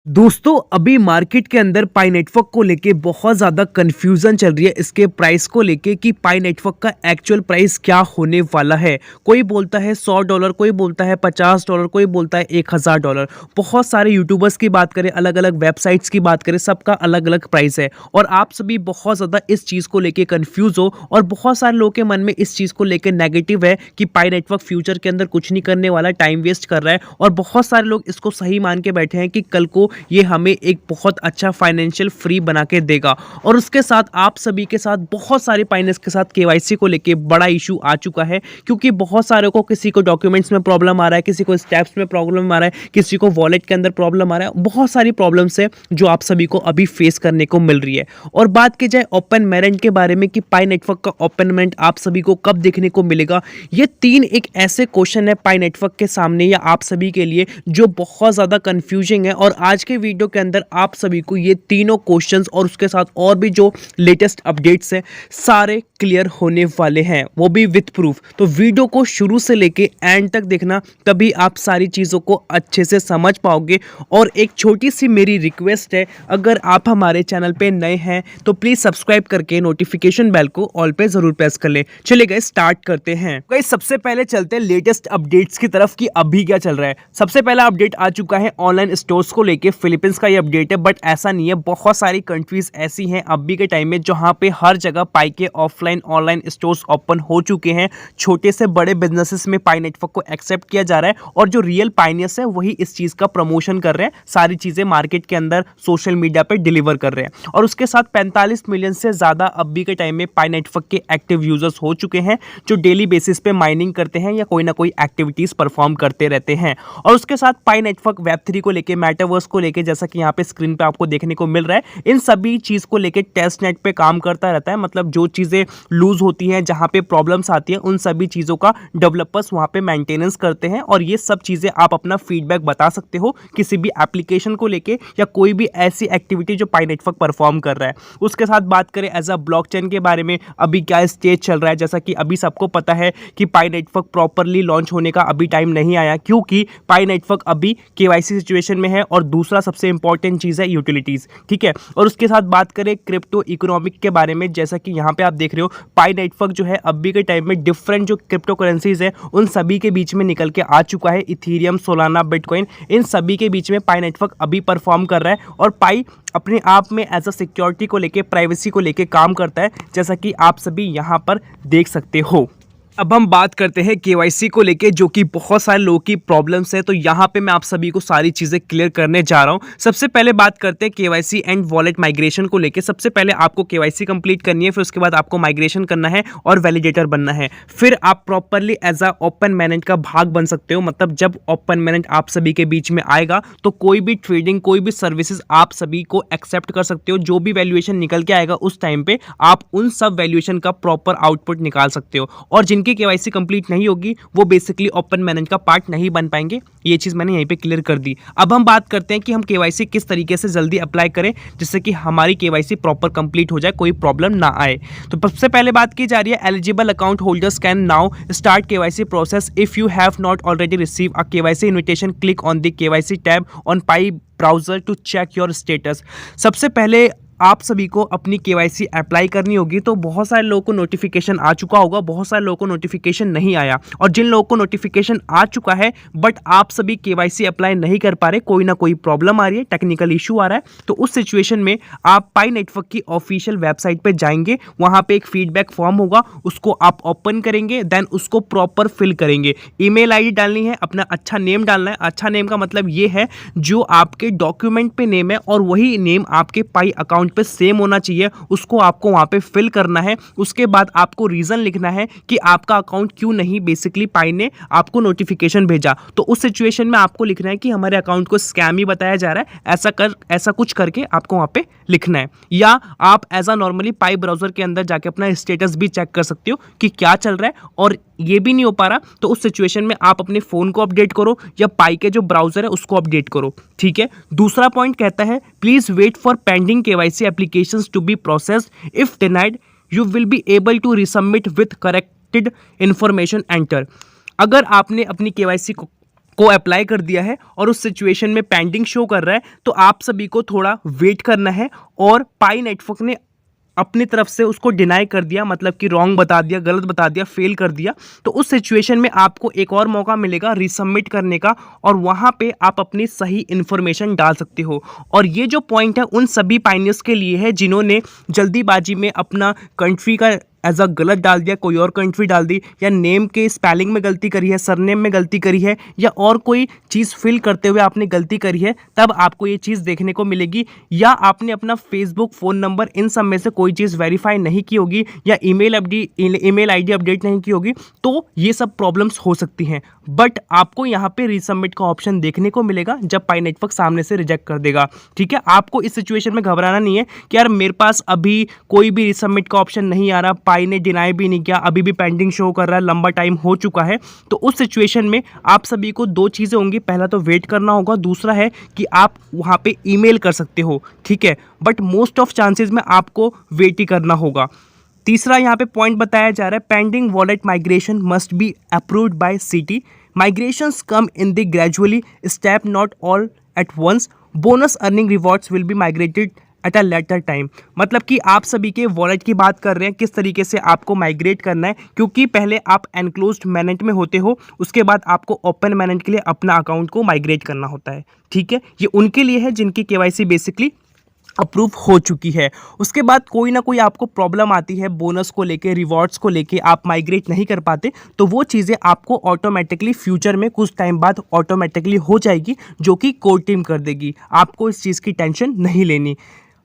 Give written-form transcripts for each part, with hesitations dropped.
दोस्तों अभी मार्केट के अंदर पाई नेटवर्क को लेके बहुत ज़्यादा कन्फ्यूज़न चल रही है इसके प्राइस को लेके कि पाई नेटवर्क का एक्चुअल प्राइस क्या होने वाला है। कोई बोलता है $100, कोई बोलता है $50, कोई बोलता है $1000। बहुत सारे यूट्यूबर्स की बात करें, अलग अलग वेबसाइट्स की बात करें, सबका अलग अलग प्राइस है और आप सभी बहुत ज़्यादा इस चीज़ को लेके कन्फ्यूज़ हो और बहुत सारे लोगों के मन में इस चीज़ को लेकर नेगेटिव है कि पाई नेटवर्क फ्यूचर के अंदर कुछ नहीं करने वाला, टाइम वेस्ट कर रहा है और बहुत सारे लोग इसको सही मान के बैठे हैं कि कल को ये हमें एक बहुत अच्छा फाइनेंशियल फ्री बना के देगा। और उसके साथ आप सभी के साथ बहुत सारे फाइनेंस के साथ केवाईसी को लेके बड़ा इशू आ चुका है, क्योंकि बहुत सारे को किसी को डॉक्यूमेंट्स में प्रॉब्लम आ रहा है, किसी को स्टेप्स में प्रॉब्लम आ रहा है, किसी को वॉलेट के अंदर प्रॉब्लम आ रहा है। बहुत सारी प्रॉब्लम्स है जो आप सभी को अभी फेस करने को मिल रही है। और बात की जाए ओपन मेरिट के बारे में कि पाई नेटवर्क का ओपन मेरिट आप सभी को कब देखने को मिलेगा, ये तीन एक ऐसे क्वेश्चन है पाई नेटवर्क के सामने या आप सभी के लिए जो बहुत ज़्यादा कंफ्यूजिंग है। और आज के वीडियो के अंदर आप सभी को ये तीनों क्वेश्चंस और उसके साथ और भी जो लेटेस्ट अपडेट्स हैं सारे क्लियर होने वाले हैं, वो भी विथ प्रूफ। तो वीडियो को शुरू से लेके एंड तक देखना, तभी आप सारी चीज़ों को अच्छे से समझ पाओगे। और एक छोटी सी मेरी रिक्वेस्ट है, अगर आप हमारे चैनल पे नए हैं तो प्लीज़ सब्सक्राइब करके नोटिफिकेशन बेल को ऑल पे ज़रूर प्रेस कर ले। चलिए गाइस स्टार्ट करते हैं। गाइस सबसे पहले चलते हैं लेटेस्ट अपडेट्स की तरफ कि अभी क्या चल रहा है। सबसे पहला अपडेट आ चुका है ऑनलाइन स्टोर्स को लेके। फिलीपींस का ये अपडेट है, बट ऐसा नहीं है, बहुत सारी कंट्रीज ऐसी हैं अभी के टाइम में जहां पे हर जगह पाई के ऑफलाइन ऑनलाइन स्टोर्स ओपन हो चुके हैं। छोटे से बड़े बिजनेसेस में पाई नेटवर्क को एक्सेप्ट किया जा रहा है और जो रियल पाइनियर्स है वही इस चीज़ का प्रमोशन कर रहे हैं, सारी चीज़ें मार्केट के अंदर सोशल मीडिया पे डिलीवर कर रहे हैं। और उसके साथ 45 मिलियन से ज़्यादा अभी के टाइम में पाई नेटवर्क के एक्टिव यूजर्स हो चुके हैं जो डेली बेसिस पे माइनिंग करते हैं या कोई ना कोई एक्टिविटीज़ परफॉर्म करते रहते हैं। और उसके साथ पाई नेटवर्क वेब3 को लेके, मेटावर्स को लेके, जैसा कि यहाँ पे स्क्रीन पे आपको देखने को मिल रहा है, इन सभी चीज को लेके टेस्ट नेट पे काम करता रहता है। मतलब जो चीजें लूज होती हैं, जहां पे प्रॉब्लम्स आती हैं, उन सभी चीजों का डेवलपर्स वहां पे मेंटेनेंस करते हैं और ये सब चीजें आप अपना फीडबैक बता सकते हो किसी भी एप्लीकेशन को लेके या कोई भी ऐसी एक्टिविटी जो पाई नेटवर्क परफॉर्म कर रहा है। उसके साथ बात करें एज अ ब्लॉकचेन के बारे में, अभी क्या स्टेज चल रहा है। जैसा कि अभी सबको पता है कि पाई नेटवर्क प्रॉपरली लॉन्च होने का अभी टाइम नहीं आया, क्योंकि पाई नेटवर्क अभी केवाईसी सिचुएशन में है। और दूसरा सबसे इंपॉर्टेंट चीज है यूटिलिटीज, ठीक है। और उसके साथ बात करें क्रिप्टो इकोनॉमिक के बारे में, जैसा कि यहाँ पे आप देख रहे हो, पाई नेटवर्क जो है अभी के टाइम में डिफरेंट जो क्रिप्टो करेंसीज है उन सभी के बीच में निकल के आ चुका है। इथेरियम, सोलाना, बिटकॉइन, इन सभी के बीच में पाई नेटवर्क अभी परफॉर्म कर रहा है। और पाई अपने आप में एज अ सिक्योरिटी को लेके, प्राइवेसी को लेके काम करता है, जैसा कि आप सभी यहाँ पर देख सकते हो। अब हम बात करते हैं केवाईसी को लेके, जो कि बहुत सारे लोगों की प्रॉब्लम्स है। तो यहाँ पे मैं आप सभी को सारी चीज़ें क्लियर करने जा रहा हूँ। सबसे पहले बात करते हैं केवाईसी एंड वॉलेट माइग्रेशन को लेके। सबसे पहले आपको केवाईसी कंप्लीट करनी है, फिर उसके बाद आपको माइग्रेशन करना है और वैलिडेटर बनना है। फिर आप properly as a open merit का भाग बन सकते हो। मतलब जब ओपन मेरिट आप सभी के बीच में आएगा तो कोई भी ट्रेडिंग, कोई भी सर्विसेज आप सभी को एक्सेप्ट कर सकते हो। जो भी वैल्यूएशन निकल के आएगा उस टाइम पे आप उन सब वैल्यूएशन का प्रॉपर आउटपुट निकाल सकते हो। और जिनकी केवाईसी कंप्लीट नहीं होगी वो बेसिकली ओपन मेरिट का पार्ट नहीं बन पाएंगे। ये चीज मैंने यहीं पे क्लियर कर दी। अब हम बात करते हैं कि हम केवाईसी किस तरीके से जल्दी अप्लाई करें जिससे कि हमारी केवाईसी प्रॉपर कंप्लीट हो जाए, कोई प्रॉब्लम ना आए। तो सबसे पहले बात की जा रही है eligible account holders can now start KYC process if you have not already receive a KYC invitation. Click on the KYC tab on Pi browser to check your status. सबसे पहले आप सभी को अपनी केवाईसी अप्लाई करनी होगी। तो बहुत सारे लोगों को नोटिफिकेशन आ चुका होगा, बहुत सारे लोगों को नोटिफिकेशन नहीं आया। और जिन लोगों को नोटिफिकेशन आ चुका है बट आप सभी केवाईसी अप्लाई नहीं कर पा रहे, कोई ना कोई प्रॉब्लम आ रही है, टेक्निकल इशू आ रहा है, तो उस सिचुएशन में आप पाई नेटवर्क की ऑफिशियल वेबसाइट पे जाएंगे। वहां पे एक फीडबैक फॉर्म होगा, उसको आप ओपन करेंगे, देन उसको प्रॉपर फिल करेंगे। ईमेल आईडी डालनी है, अपना अच्छा नेम डालना है। अच्छा नेम का मतलब ये है जो आपके डॉक्यूमेंट पे नेम है और वही नेम आपके पाई अकाउंट पे सेम होना चाहिए, उसको आपको वहां पे फिल करना है। उसके बाद आपको रीजन लिखना है कि आपका अकाउंट क्यों नहीं बेसिकली पाई ने आपको नोटिफिकेशन भेजा। तो उस सिचुएशन में आपको लिखना है कि हमारे अकाउंट को स्कैम ही बताया जा रहा है, ऐसा कुछ करके आपको वहां पे लिखना है। या आप as a normally Pi browser के अंदर जाके अपना स्टेटस भी चेक कर सकते हो कि क्या चल रहा है। और ये भी नहीं हो पा रहा तो उस सिचुएशन में आप अपने फोन को अपडेट करो या पाई के जो ब्राउजर है उसको अपडेट करो, ठीक है। दूसरा पॉइंट कहता है please wait for pending KYC applications to be processed. If denied you will be able to resubmit with corrected information enter. अगर आपने अपनी केवाईसी को को अप्लाई कर दिया है और उस सिचुएशन में पेंडिंग शो कर रहा है, तो आप सभी को थोड़ा वेट करना है। और पाई नेटवर्क ने अपनी तरफ से उसको डिनाई कर दिया, मतलब कि रॉन्ग बता दिया, गलत बता दिया, फेल कर दिया, तो उस सिचुएशन में आपको एक और मौका मिलेगा रीसबमिट करने का, और वहाँ पे आप अपनी सही इन्फॉर्मेशन डाल सकते हो। और ये जो पॉइंट है उन सभी पाइनियर्स के लिए है जिन्होंने जल्दीबाजी में अपना कंट्री का एज अ गलत डाल दिया, कोई और कंट्री डाल दी, या नेम के स्पेलिंग में गलती करी है, सरनेम में गलती करी है, या और कोई चीज़ फिल करते हुए आपने गलती करी है, तब आपको ये चीज़ देखने को मिलेगी। या आपने अपना फेसबुक, फ़ोन नंबर, इन सब में से कोई चीज़ वेरीफाई नहीं की होगी, या ईमेल आईडी अपडेट नहीं की होगी, तो ये सब प्रॉब्लम्स हो सकती हैं। बट आपको यहाँ पे रीसबमिट का ऑप्शन देखने को मिलेगा जब पाई नेटवर्क सामने से रिजेक्ट कर देगा। ठीक है, आपको इस सिचुएशन में घबराना नहीं है कि यार मेरे पास अभी कोई भी रीसबमिट का ऑप्शन नहीं आ रहा, पाई ने डिनाई भी नहीं किया, अभी भी पेंडिंग शो कर रहा है, लंबा टाइम हो चुका है। तो उस सिचुएशन में आप सभी को दो चीज़ें होंगी, पहला तो वेट करना होगा, दूसरा है कि आप वहाँ पे ईमेल कर सकते हो। ठीक है, बट मोस्ट ऑफ चांसेस में आपको वेट ही करना होगा। तीसरा यहाँ पे पॉइंट बताया जा रहा है, pending wallet migration must be approved by city, migrations come in the gradually step, not all at once, bonus earning rewards will be migrated at a later time. मतलब कि आप सभी के वॉलेट की बात कर रहे हैं, किस तरीके से आपको माइग्रेट करना है, क्योंकि पहले आप एनक्लोज्ड मैनेंट में होते हो, उसके बाद आपको ओपन मैनेंट के लिए अपना अकाउंट को माइग्रेट करना होता है। ठीक है, ये उनके लिए है जिनकी केवाईसी बेसिकली अप्रूव हो चुकी है। उसके बाद कोई ना कोई आपको प्रॉब्लम आती है बोनस को लेके, रिवॉर्ड्स को लेके, आप माइग्रेट नहीं कर पाते, तो वो चीज़ें आपको ऑटोमेटिकली फ्यूचर में कुछ टाइम बाद ऑटोमेटिकली हो जाएगी, जो कि कोर टीम कर देगी। आपको इस चीज़ की टेंशन नहीं लेनी।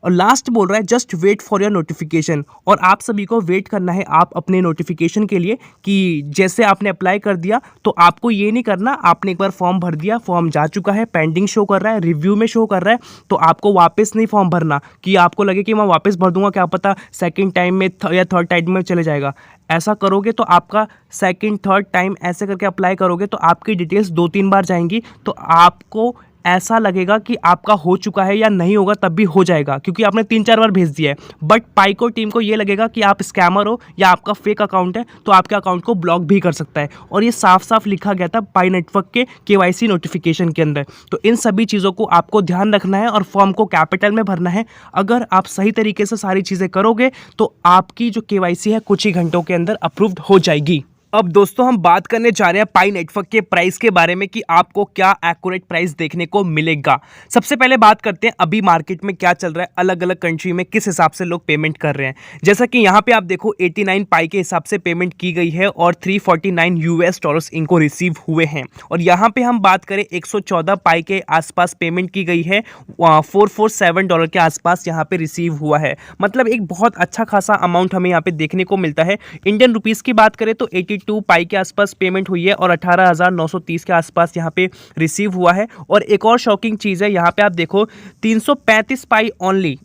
और लास्ट बोल रहा है, just wait for your notification, और आप सभी को वेट करना है आप अपने नोटिफिकेशन के लिए, कि जैसे आपने अप्लाई कर दिया तो आपको ये नहीं करना, आपने एक बार फॉर्म भर दिया, फॉर्म जा चुका है, पेंडिंग शो कर रहा है, रिव्यू में शो कर रहा है, तो आपको वापस नहीं फॉर्म भरना कि आपको लगे कि मैं वापस भर दूंगा, क्या पता सेकंड टाइम में या थर्ड टाइम में चले जाएगा। ऐसा करोगे तो आपका सेकंड थर्ड टाइम ऐसे करके अप्लाई करोगे तो आपकी डिटेल्स 2-3 बार जाएंगी, तो आपको ऐसा लगेगा कि आपका हो चुका है, या नहीं होगा तब भी हो जाएगा, क्योंकि आपने 3-4 बार भेज दिया है। बट पाइको टीम को ये लगेगा कि आप स्कैमर हो या आपका फेक अकाउंट है, तो आपके अकाउंट को ब्लॉक भी कर सकता है। और ये साफ साफ लिखा गया था पाई नेटवर्क के केवाईसी नोटिफिकेशन के अंदर। तो इन सभी चीज़ों को आपको ध्यान रखना है और फॉर्म को कैपिटल में भरना है। अगर आप सही तरीके से सारी चीज़ें करोगे तो आपकी जो केवाईसी है कुछ ही घंटों के अंदर अप्रूव्ड हो जाएगी। अब दोस्तों हम बात करने जा रहे हैं पाई नेटवर्क के प्राइस के बारे में कि आपको क्या एक्यूरेट प्राइस देखने को मिलेगा। सबसे पहले बात करते हैं अभी मार्केट में क्या चल रहा है, अलग अलग कंट्री में किस हिसाब से लोग पेमेंट कर रहे हैं। जैसा कि यहाँ पे आप देखो 89 पाई के हिसाब से पेमेंट की गई है और 349 यूएस डॉलर्स इनको रिसीव हुए हैं। और यहाँ पे हम बात करें 114 पाई के आसपास पेमेंट की गई है, 447 डॉलर के आसपास यहाँ पे रिसीव हुआ है। मतलब एक बहुत अच्छा खासा अमाउंट हमें यहाँ पे देखने को मिलता है। इंडियन रुपीज़ की बात करें तो 82 पाई के आसपास पेमेंट हुई है और 18,930 के आसपास यहाँ पे रिसीव हुआ है। और एक और शॉकिंग चीज़ है, यहाँ पे आप देखो 335 पाई ओनली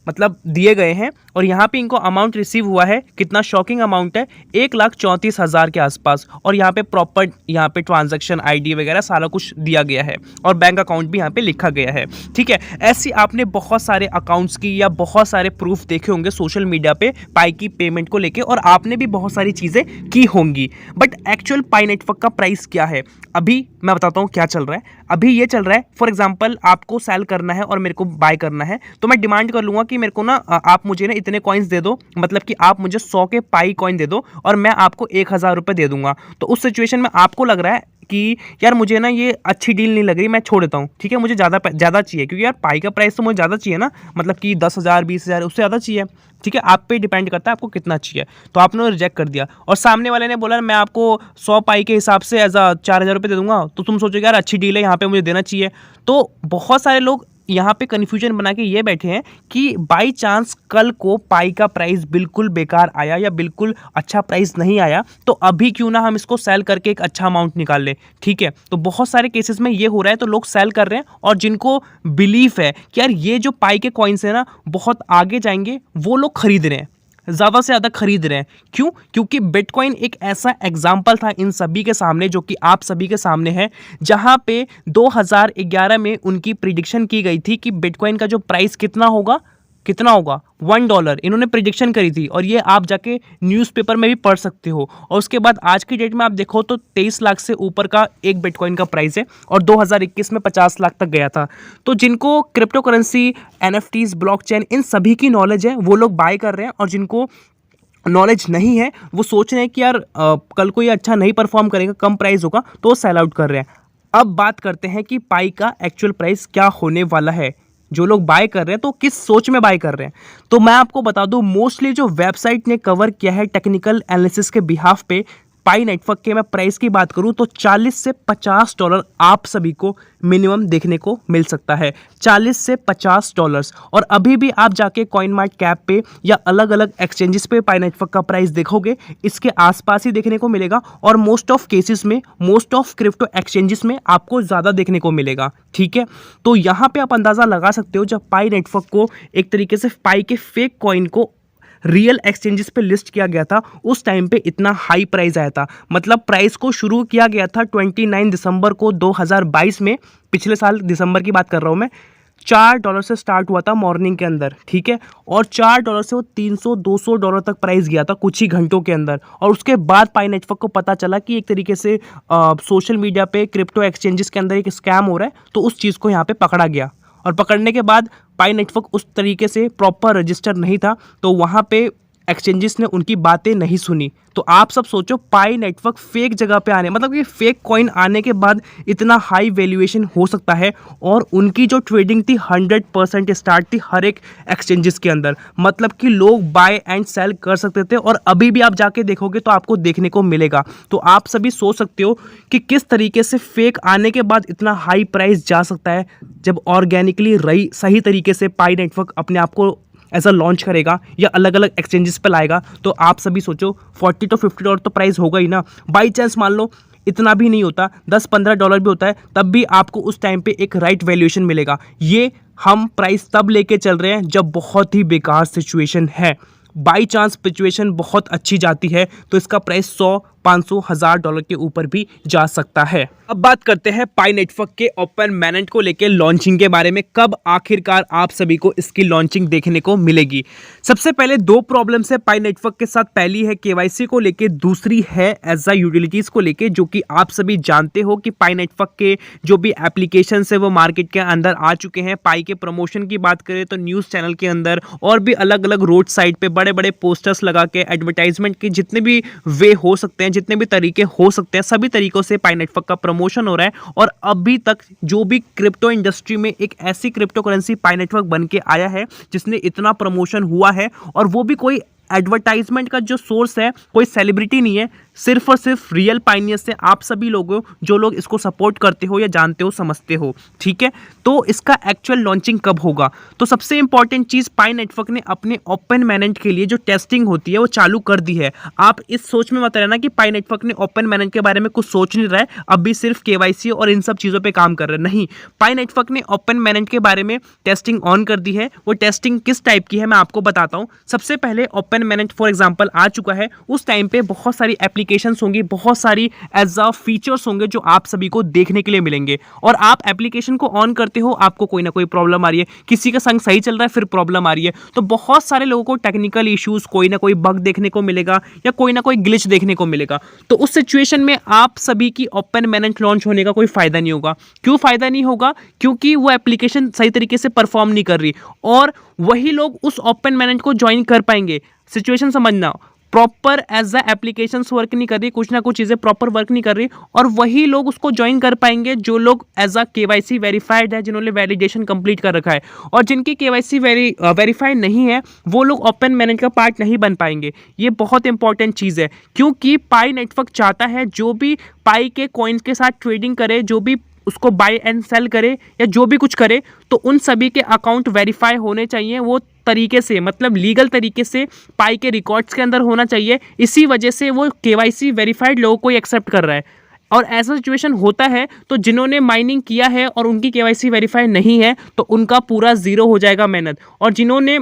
मतलब दिए गए हैं, और यहाँ पे इनको अमाउंट रिसीव हुआ है, कितना शॉकिंग अमाउंट है, 1,34,000 के आसपास। और यहाँ पे प्रॉपर यहाँ पे ट्रांजैक्शन आईडी वगैरह सारा कुछ दिया गया है और बैंक अकाउंट भी यहाँ पे लिखा गया है। ठीक है, ऐसी आपने बहुत सारे अकाउंट्स की या बहुत सारे प्रूफ देखे होंगे सोशल मीडिया पे पाई की पेमेंट को लेके, और आपने भी बहुत सारी चीज़ें की होंगी। बट एक्चुअल पाई नेटवर्क का प्राइस क्या है अभी मैं बताता हूँ क्या चल रहा है। अभी ये चल रहा है, फॉर एग्जांपल आपको सेल करना है और मेरे को बाय करना है, तो मैं डिमांड कर लूँगा कि मेरे को ना आप मुझे ना इतने कॉइन्स दे दो, मतलब कि आप मुझे 100 के पाई कॉइन दे दो और मैं आपको 1,000 रुपये दे दूंगा। तो उस सिचुएशन में आपको लग रहा है कि यार मुझे ना ये अच्छी डील नहीं लग रही, मैं छोड़ देता हूँ। ठीक है, मुझे ज़्यादा चाहिए, क्योंकि यार पाई का प्राइस तो मुझे ज़्यादा चाहिए ना, मतलब कि 10,000 20,000 उससे ज़्यादा चाहिए। ठीक है, आप पे डिपेंड करता है आपको कितना चाहिए। तो आपने रिजेक्ट कर दिया और सामने वाले ने बोला मैं आपको 100 पाई के हिसाब से एज अ 4,000 रुपये दे दूंगा, तो तुम सोचोगे यार अच्छी डील है, यहाँ पे मुझे देना चाहिए। तो बहुत सारे लोग यहाँ पे कन्फ्यूजन बना के ये बैठे हैं कि बाई चांस कल को पाई का प्राइस बिल्कुल बेकार आया या बिल्कुल अच्छा प्राइस नहीं आया, तो अभी क्यों ना हम इसको सेल करके एक अच्छा अमाउंट निकाल लें। ठीक है, तो बहुत सारे केसेस में ये हो रहा है, तो लोग सेल कर रहे हैं, और जिनको बिलीफ है कि यार ये जो पाई के कॉइन्स है ना बहुत आगे जाएंगे, वो लोग खरीद रहे हैं, ज़्यादा से ज़्यादा खरीद रहे हैं। क्यों? क्योंकि बिटकॉइन एक ऐसा एग्जाम्पल था इन सभी के सामने, जो कि आप सभी के सामने है, जहां पे 2011 में उनकी प्रिडिक्शन की गई थी कि बिटकॉइन का जो प्राइस कितना होगा, कितना होगा, $1 इन्होंने प्रिडिक्शन करी थी, और ये आप जाके न्यूज़पेपर में भी पढ़ सकते हो। और उसके बाद आज की डेट में आप देखो तो 23 लाख से ऊपर का एक बिटकॉइन का प्राइस है, और 2021 में 50 लाख तक गया था। तो जिनको क्रिप्टो करेंसी, एनएफटीज, ब्लॉकचेन, इन सभी की नॉलेज है, वो लोग बाय कर रहे हैं, और जिनको नॉलेज नहीं है वो सोच रहे हैं कि यार कल को ये अच्छा नहीं परफॉर्म करेगा, कम प्राइस होगा, तो सेल आउट कर रहे हैं। अब बात करते हैं कि पाई का एक्चुअल प्राइस क्या होने वाला है। जो लोग बाय कर रहे हैं तो किस सोच में बाय कर रहे हैं, तो मैं आपको बता दूं, मोस्टली जो वेबसाइट ने कवर किया है टेक्निकल एनालिसिस के बिहाफ पे, पाई नेटवर्क के मैं प्राइस की बात करूं तो $40 से $50 आप सभी को मिनिमम देखने को मिल सकता है। $40 से $50। और अभी भी आप जाके कॉइन मार्ट कैप पे या अलग अलग एक्सचेंजेस पे पाई नेटवर्क का प्राइस देखोगे, इसके आसपास ही देखने को मिलेगा, और मोस्ट ऑफ केसेस में, मोस्ट ऑफ क्रिप्टो एक्सचेंजेस में आपको ज़्यादा देखने को मिलेगा। ठीक है, तो यहाँ पे आप अंदाज़ा लगा सकते हो, जब पाई नेटवर्क को एक तरीके से पाई के फेक कॉइन को रियल एक्सचेंजेस पे लिस्ट किया गया था, उस टाइम पे इतना हाई प्राइस आया था। मतलब प्राइस को शुरू किया गया था 29 दिसंबर को 2022 में, पिछले साल दिसंबर की बात कर रहा हूँ मैं। $4 से स्टार्ट हुआ था मॉर्निंग के अंदर, ठीक है, और $4 से वो $300-200 तक प्राइस गया था कुछ ही घंटों के अंदर। और उसके बाद पाई नेटवर्क को पता चला कि एक तरीके से सोशल मीडिया पे क्रिप्टो एक्सचेंजेस के अंदर एक स्कैम हो रहा है, तो उस चीज़ को यहाँ पे पकड़ा गया। और पकड़ने के बाद पाई नेटवर्क उस तरीके से प्रॉपर रजिस्टर नहीं था, तो वहाँ पे एक्सचेंजेस ने उनकी बातें नहीं सुनी। तो आप सब सोचो, पाई नेटवर्क फेक जगह पे आने, मतलब कि फेक कॉइन आने के बाद इतना हाई वैल्यूएशन हो सकता है। और उनकी जो ट्रेडिंग थी 100% स्टार्ट थी हर एक एक्सचेंजेस के अंदर, मतलब कि लोग बाय एंड सेल कर सकते थे, और अभी भी आप जाके देखोगे तो आपको देखने को मिलेगा। तो आप सभी सोच सकते हो कि किस तरीके से फेक आने के बाद इतना हाई प्राइस जा सकता है, जब ऑर्गेनिकली सही तरीके से पाई नेटवर्क अपने आप को ऐसा लॉन्च करेगा या अलग अलग एक्सचेंजेस पे लाएगा। तो आप सभी सोचो, $40 to $50 तो प्राइस होगा ही ना। बाई चांस मान लो इतना भी नहीं होता, $10-15 भी होता है, तब भी आपको उस टाइम पे एक राइट वैल्यूएशन मिलेगा। ये हम प्राइस तब लेके चल रहे हैं जब बहुत ही बेकार सिचुएशन है। बाई चांस सिचुएशन बहुत अच्छी जाती है तो इसका प्राइस $100, $500, $1000 के ऊपर भी जा सकता है। अब बात करते हैं पाई नेटवर्क के ओपन मैनेट को लेकर लॉन्चिंग के बारे में। कब आखिरकार आप सभी को इसकी लॉन्चिंग देखने को मिलेगी? सबसे पहले दो प्रॉब्लम्स है पाई नेटवर्क के साथ। पहली है केवाईसी को लेके, दूसरी है एज अ यूटिलिटीज को लेके, जो कि आप सभी जानते हो कि पाई नेटवर्क के जो भी एप्लीकेशन है वो मार्केट के अंदर आ चुके हैं। पाई के प्रमोशन की बात करें तो न्यूज़ चैनल के अंदर और भी अलग अलग रोड साइड पे बड़े बड़े पोस्टर्स लगा के एडवर्टाइजमेंट के जितने भी वे हो सकते हैं, जितने भी तरीके हो सकते हैं, सभी तरीकों से पाई नेटवर्क का प्रमोशन हो रहा है। और अभी तक जो भी क्रिप्टो इंडस्ट्री में एक ऐसी क्रिप्टो करेंसी पाई नेटवर्क बन के आया है जिसने इतना प्रमोशन हुआ है, और वो भी कोई एडवर्टाइजमेंट का जो सोर्स है कोई सेलिब्रिटी नहीं है, सिर्फ और सिर्फ रियल पाइनियर्स से आप सभी लोगों जो लोग इसको सपोर्ट करते हो या जानते हो समझते हो। ठीक है, तो इसका एक्चुअल लॉन्चिंग कब होगा? तो सबसे इंपॉर्टेंट चीज़, पाई नेटवर्क ने अपने ओपन मैनेट के लिए जो टेस्टिंग होती है वो चालू कर दी है। आप इस सोच में मत रहना कि पाई नेटवर्क ने ओपन मैनेट के बारे में कुछ सोच नहीं रहा है, अभी सिर्फ केवाईसी और इन सब चीज़ों पर काम कर रहे हैं। नहीं, पाई नेटवर्क ने ओपन मैनेट के बारे में टेस्टिंग ऑन कर दी है। वो टेस्टिंग किस टाइप की है मैं आपको बताता हूँ। सबसे पहले ओपन मैनेट फॉर एग्जांपल आ चुका है, उस टाइम पे बहुत सारी एप्लीकेशंस होंगी, बहुत सारी एज अ फीचर्स होंगे जो आप सभी को देखने के लिए मिलेंगे। और आप एप्लीकेशन को ऑन करते हो, आपको कोई ना कोई प्रॉब्लम आ रही है, किसी का संग सही चल रहा है फिर प्रॉब्लम आ रही है। तो बहुत सारे लोगों को टेक्निकल इश्यूज, कोई ना कोई बग देखने को मिलेगा या कोई ना कोई ग्लिच देखने को मिलेगा। तो उस सिचुएशन में आप सभी की ओपन मैनेट लॉन्च होने का कोई फायदा नहीं होगा। क्यों फायदा नहीं होगा? क्योंकि वो एप्लीकेशन सही तरीके से परफॉर्म नहीं कर रही, और वही लोग उस ओपन मैनेट को ज्वाइन कर पाएंगे। सिचुएशन समझना, proper as a applications work नहीं कर रही, कुछ ना कुछ चीज़ें प्रॉपर वर्क नहीं कर रही, और वही लोग उसको ज्वाइन कर पाएंगे जो लोग एज अ केवाईसी वेरीफाइड है, जिन्होंने वैलिडेशन कंप्लीट कर रखा है। और जिनकी केवाईसी वेरीफाइड नहीं है वो लोग ओपन मैनेट का पार्ट नहीं बन पाएंगे। ये बहुत इंपॉर्टेंट चीज़ है, क्योंकि पाई नेटवर्क चाहता है जो भी पाई के कॉइन्स के साथ ट्रेडिंग करे, जो भी उसको बाय एंड सेल करे या जो भी कुछ करे, तो उन सभी के अकाउंट वेरीफाई होने चाहिए वो तरीके से, मतलब लीगल तरीके से पाई के रिकॉर्ड्स के अंदर होना चाहिए। इसी वजह से वो केवाईसी वेरीफाइड लोगों को एक्सेप्ट कर रहा है। और ऐसा सिचुएशन होता है तो जिन्होंने माइनिंग किया है और उनकी केवाईसी वेरीफाई नहीं है तो उनका पूरा ज़ीरो हो जाएगा मेहनत, और जिन्होंने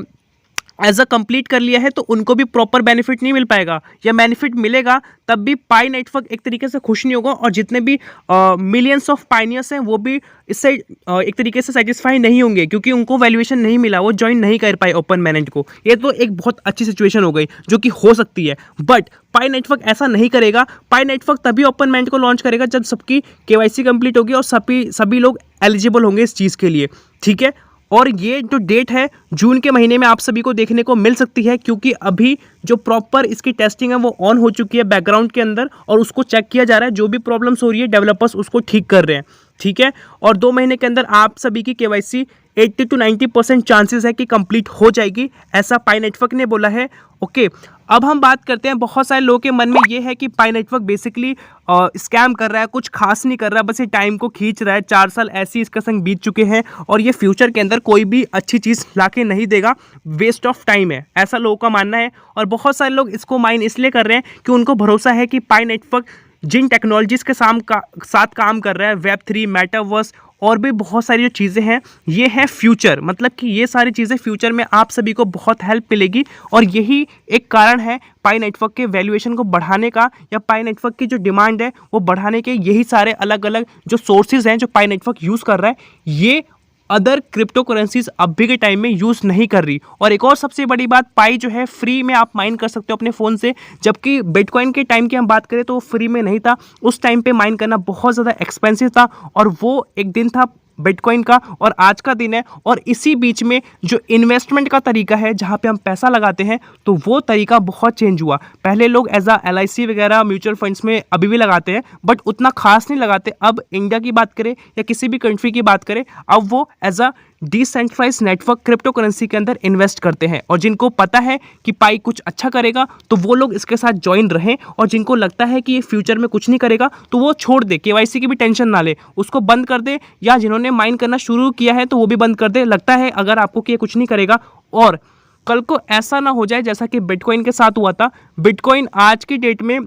एज अ कंप्लीट कर लिया है तो उनको भी प्रॉपर बेनिफिट नहीं मिल पाएगा, या बेनिफिट मिलेगा तब भी पाई नेटवर्क एक तरीके से खुश नहीं होगा, और जितने भी मिलियंस ऑफ पाइनियर्स हैं वो भी इससे एक तरीके से सेटिस्फाई नहीं होंगे, क्योंकि उनको वैल्यूएशन नहीं मिला, वो ज्वाइन नहीं कर पाए ओपन मैनेज को। ये तो एक बहुत अच्छी सिचुएशन हो गई जो कि हो सकती है, बट पाई नेटवर्क ऐसा नहीं करेगा। पाई नेटवर्क तभी ओपन मैनेज को लॉन्च करेगा जब सबकी केवाईसी कंप्लीट होगी और सभी लोग एलिजिबल होंगे इस चीज़ के लिए, ठीक है। और ये जो डेट है जून के महीने में आप सभी को देखने को मिल सकती है, क्योंकि अभी जो प्रॉपर इसकी टेस्टिंग है वो ऑन हो चुकी है बैकग्राउंड के अंदर, और उसको चेक किया जा रहा है, जो भी प्रॉब्लम्स हो रही है डेवलपर्स उसको ठीक कर रहे हैं, ठीक है। और 2 महीने के अंदर आप सभी की केवाईसी 80 to 90% चांसेस है कि कंप्लीट हो जाएगी, ऐसा पाई नेटवर्क ने बोला है। ओके, अब हम बात करते हैं, बहुत सारे लोगों के मन में ये है कि पाई नेटवर्क बेसिकली स्कैम कर रहा है, कुछ खास नहीं कर रहा है, बस ये टाइम को खींच रहा है। 4 साल ऐसे ही इसका संग बीत चुके हैं और ये फ्यूचर के अंदर कोई भी अच्छी चीज़ लाके नहीं देगा, वेस्ट ऑफ टाइम है, ऐसा लोगों का मानना है। और बहुत सारे लोग इसको माइन इसलिए कर रहे हैं कि उनको भरोसा है कि पाई नेटवर्क जिन टेक्नोलॉजीज़ के साथ काम कर रहा है, Web3, मेटावर्स और भी बहुत सारी जो चीज़ें हैं, ये है फ्यूचर, मतलब कि ये सारी चीज़ें फ्यूचर में आप सभी को बहुत हेल्प मिलेगी। और यही एक कारण है पाई नेटवर्क के वैल्यूएशन को बढ़ाने का, या पाई नेटवर्क की जो डिमांड है वो बढ़ाने के। यही सारे अलग अलग जो सोर्सेज हैं जो पाई नेटवर्क यूज़ कर रहा है, ये अदर क्रिप्टो करेंसीज अभी के टाइम में यूज़ नहीं कर रही। और एक और सबसे बड़ी बात, पाई जो है फ्री में आप माइन कर सकते हो अपने फ़ोन से, जबकि बिटकॉइन के टाइम की हम बात करें तो वो फ्री में नहीं था। उस टाइम पे माइन करना बहुत ज़्यादा एक्सपेंसिव था, और वो एक दिन था बिटकॉइन का और आज का दिन है। और इसी बीच में जो इन्वेस्टमेंट का तरीका है जहाँ पे हम पैसा लगाते हैं, तो वो तरीका बहुत चेंज हुआ। पहले लोग एज अ LIC वगैरह म्यूचुअल फंड्स में अभी भी लगाते हैं, बट उतना खास नहीं लगाते। अब इंडिया की बात करें या किसी भी कंट्री की बात करें, अब वो as a decentralize network crypto currency के अंदर इन्वेस्ट करते हैं। और जिनको पता है कि पाई कुछ अच्छा करेगा तो वो लोग इसके साथ ज्वाइन रहें, और जिनको लगता है कि ये फ्यूचर में कुछ नहीं करेगा तो वो छोड़ दे, KYC की भी टेंशन ना ले, उसको बंद कर दे, या जिन्होंने माइन करना शुरू किया है तो वो भी बंद कर दे। लगता है अगर आपको कि ये कुछ नहीं करेगा, और कल को ऐसा ना हो जाए जैसा कि बिटकॉइन के साथ हुआ था। बिटकॉइन आज की डेट में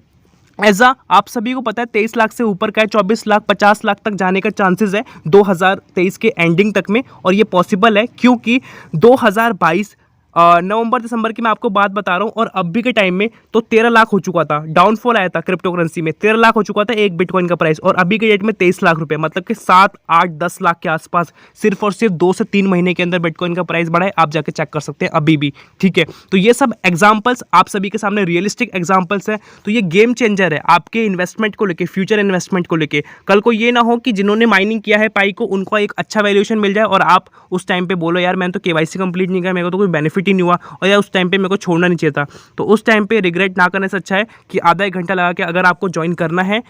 आप सभी को पता है 23 लाख से ऊपर का है, 24 लाख 50 लाख तक जाने का चांसेस है 2023 के एंडिंग तक में। और ये पॉसिबल है क्योंकि 2022 नवंबर दिसंबर की मैं आपको बात बता रहा हूँ, और अभी के टाइम में तो 13 लाख हो चुका था, डाउनफॉल आया था क्रिप्टो करेंसी में, 13 लाख हो चुका था एक बिटकॉइन का प्राइस, और अभी के डेट में 23 लाख रुपए, मतलब कि 7, 8, 10 लाख के आसपास सिर्फ और सिर्फ 2 से 3 महीने के अंदर बिटकॉइन का प्राइस बढ़ा है। आप जाके चेक कर सकते हैं अभी भी, ठीक है। तो ये सब एग्जाम्पल्स आप सभी के सामने रियलिस्टिक एग्जाम्पल्स है, तो ये गेम चेंजर है आपके इन्वेस्टमेंट को लेकर, फ्यूचर इन्वेस्टमेंट को लेकर। कल को ये ना हो कि जिन्होंने माइनिंग किया है पाई को, उनको एक अच्छा वैल्यूएशन मिल जाए और आप उस टाइम पे बोलो यार मैंने तो KYC कंप्लीट नहीं किया, मेरे को तो कोई बेनिफिट ही नहीं हुआ, और यार उस टाइम पे मेरे को छोड़ना नहीं चाहिए था। तो उस टाइम पे रिग्रेट ना करने से अच्छा है कि आधा 1 घंटा लगा के अगर आपको ज्वाइन करना है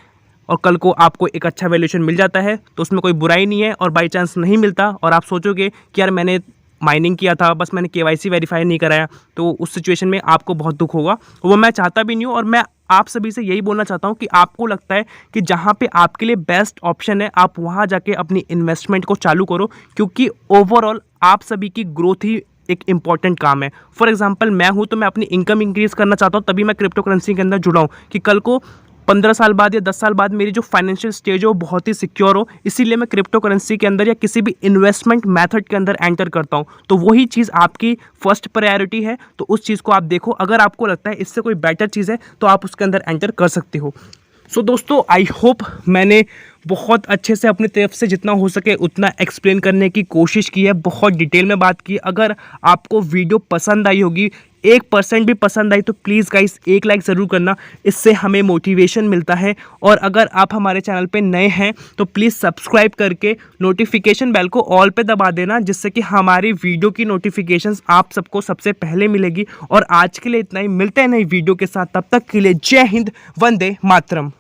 और कल को आपको एक अच्छा वैल्यूएशन मिल जाता है तो उसमें कोई बुराई नहीं है। और बाई चांस नहीं मिलता और आप सोचोगे कि यार मैंने माइनिंग किया था, बस मैंने KYC वेरीफाई नहीं कराया, तो उस सिचुएशन में आपको बहुत दुख होगा। वो मैं चाहता भी नहीं हूँ, और मैं आप सभी से यही बोलना चाहता हूँ कि आपको लगता है कि जहाँ पे आपके लिए बेस्ट ऑप्शन है आप वहाँ जाके अपनी इन्वेस्टमेंट को चालू करो, क्योंकि ओवरऑल आप सभी की ग्रोथ ही एक इंपॉर्टेंट काम है। फॉर एग्जांपल मैं हूँ तो मैं अपनी इनकम इंक्रीज़ करना चाहता हूँ, तभी मैं क्रिप्टो करेंसी के अंदर जुड़ा हूँ कि कल को 15 साल बाद या 10 साल बाद मेरी जो फाइनेंशियल स्टेज हो वो बहुत ही सिक्योर हो। इसीलिए मैं क्रिप्टो करेंसी के अंदर या किसी भी इन्वेस्टमेंट मेथड के अंदर एंटर करता हूँ। तो वही चीज़ आपकी फर्स्ट प्रायोरिटी है, तो उस चीज़ को आप देखो। अगर आपको लगता है इससे कोई बेटर चीज़ है तो आप उसके अंदर एंटर कर सकते हो। सो दोस्तों, आई होप मैंने बहुत अच्छे से अपनी तरफ से जितना हो सके उतना एक्सप्लेन करने की कोशिश की है, बहुत डिटेल में बात की। अगर आपको वीडियो पसंद आई होगी, 1% भी पसंद आई, तो प्लीज़ गाइस 1 लाइक ज़रूर करना, इससे हमें मोटिवेशन मिलता है। और अगर आप हमारे चैनल पे नए हैं तो प्लीज़ सब्सक्राइब करके नोटिफिकेशन बेल को ऑल पे दबा देना, जिससे कि हमारी वीडियो की नोटिफिकेशंस आप सबको सबसे पहले मिलेगी। और आज के लिए इतना ही, मिलते हैं नई वीडियो के साथ, तब तक के लिए जय हिंद, वंदे मातरम।